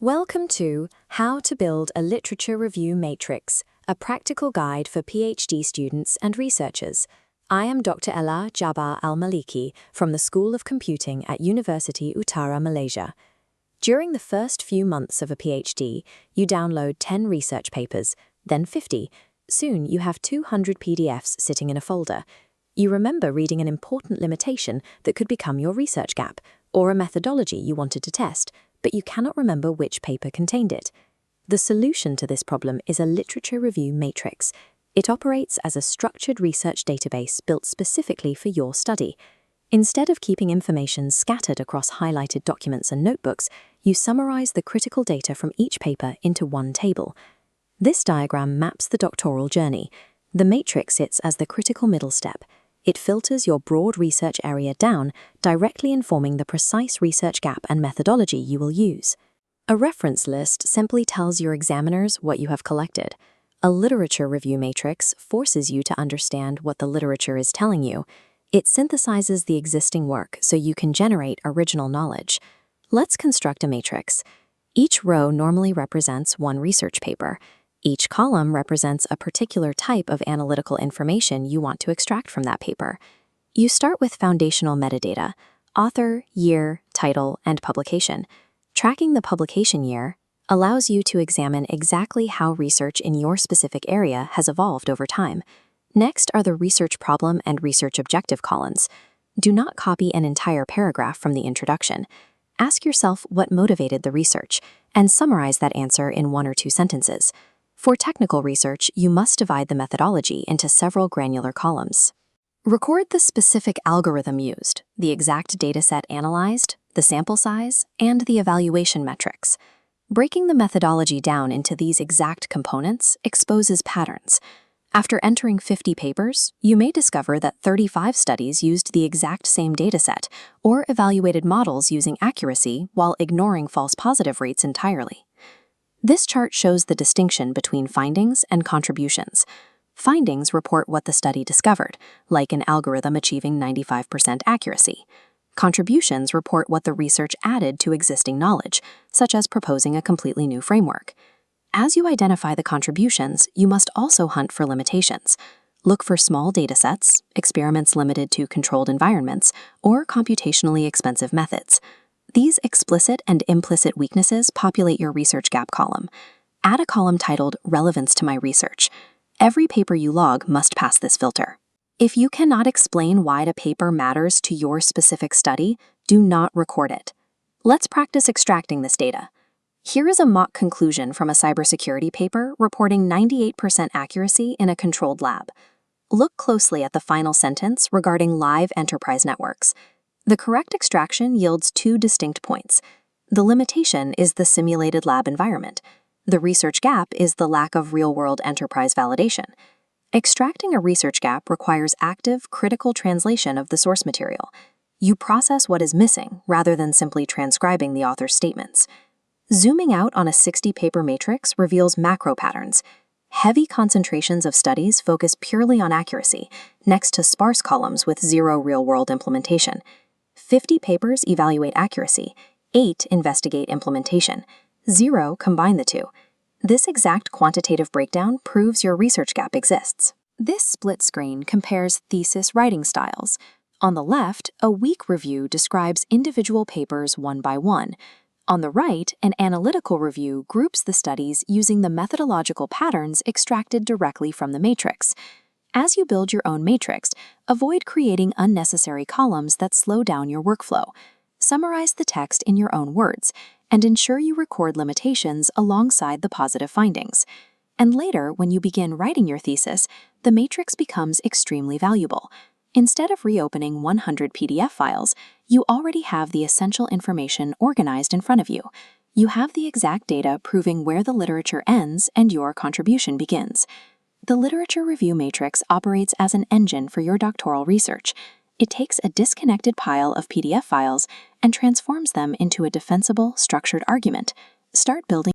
Welcome to How to Build a Literature Review Matrix, a practical guide for PhD students and researchers. I am Dr. Ella Jabbar Al-Maliki from the School of Computing at University Utara, Malaysia. During the first few months of a PhD, you download 10 research papers, then 50. Soon you have 200 PDFs sitting in a folder. You remember reading an important limitation that could become your research gap, or a methodology you wanted to test, but you cannot remember which paper contained it. The solution to this problem is a literature review matrix. It operates as a structured research database built specifically for your study. Instead of keeping information scattered across highlighted documents and notebooks, you summarize the critical data from each paper into one table. This diagram maps the doctoral journey. The matrix sits as the critical middle step. It filters your broad research area down, directly informing the precise research gap and methodology you will use. A reference list simply tells your examiners what you have collected. A literature review matrix forces you to understand what the literature is telling you. It synthesizes the existing work so you can generate original knowledge. Let's construct a matrix. Each row normally represents one research paper. Each column represents a particular type of analytical information you want to extract from that paper. You start with foundational metadata: author, year, title, and publication. Tracking the publication year allows you to examine exactly how research in your specific area has evolved over time. Next are the research problem and research objective columns. Do not copy an entire paragraph from the introduction. Ask yourself what motivated the research, and summarize that answer in 1 or 2 sentences. For technical research, you must divide the methodology into several granular columns. Record the specific algorithm used, the exact dataset analyzed, the sample size, and the evaluation metrics. Breaking the methodology down into these exact components exposes patterns. After entering 50 papers, you may discover that 35 studies used the exact same dataset or evaluated models using accuracy while ignoring false positive rates entirely. This chart shows the distinction between findings and contributions. Findings report what the study discovered, like an algorithm achieving 95% accuracy. Contributions report what the research added to existing knowledge, such as proposing a completely new framework. As you identify the contributions, you must also hunt for limitations. Look for small datasets, experiments limited to controlled environments, or computationally expensive methods. These explicit and implicit weaknesses populate your research gap column. Add a column titled Relevance to my research. Every paper you log must pass this filter. If you cannot explain why a paper matters to your specific study, do not record it. Let's practice extracting this data. Here is a mock conclusion from a cybersecurity paper reporting 98% accuracy in a controlled lab. Look closely at the final sentence regarding live enterprise networks. The correct extraction yields 2 distinct points. The limitation is the simulated lab environment. The research gap is the lack of real-world enterprise validation. Extracting a research gap requires active, critical translation of the source material. You process what is missing rather than simply transcribing the author's statements. Zooming out on a 60-paper matrix reveals macro patterns. Heavy concentrations of studies focus purely on accuracy, next to sparse columns with 0 real-world implementation. 50 papers evaluate accuracy, 8 investigate implementation, 0 combine the two. This exact quantitative breakdown proves your research gap exists. This split screen compares thesis writing styles. On the left, a weak review describes individual papers one by one. On the right, an analytical review groups the studies using the methodological patterns extracted directly from the matrix. As you build your own matrix, avoid creating unnecessary columns that slow down your workflow. Summarize the text in your own words, and ensure you record limitations alongside the positive findings. And later, when you begin writing your thesis, the matrix becomes extremely valuable. Instead of reopening 100 PDF files, you already have the essential information organized in front of you. You have the exact data proving where the literature ends and your contribution begins. The literature review matrix operates as an engine for your doctoral research. It takes a disconnected pile of PDF files and transforms them into a defensible, structured argument. Start building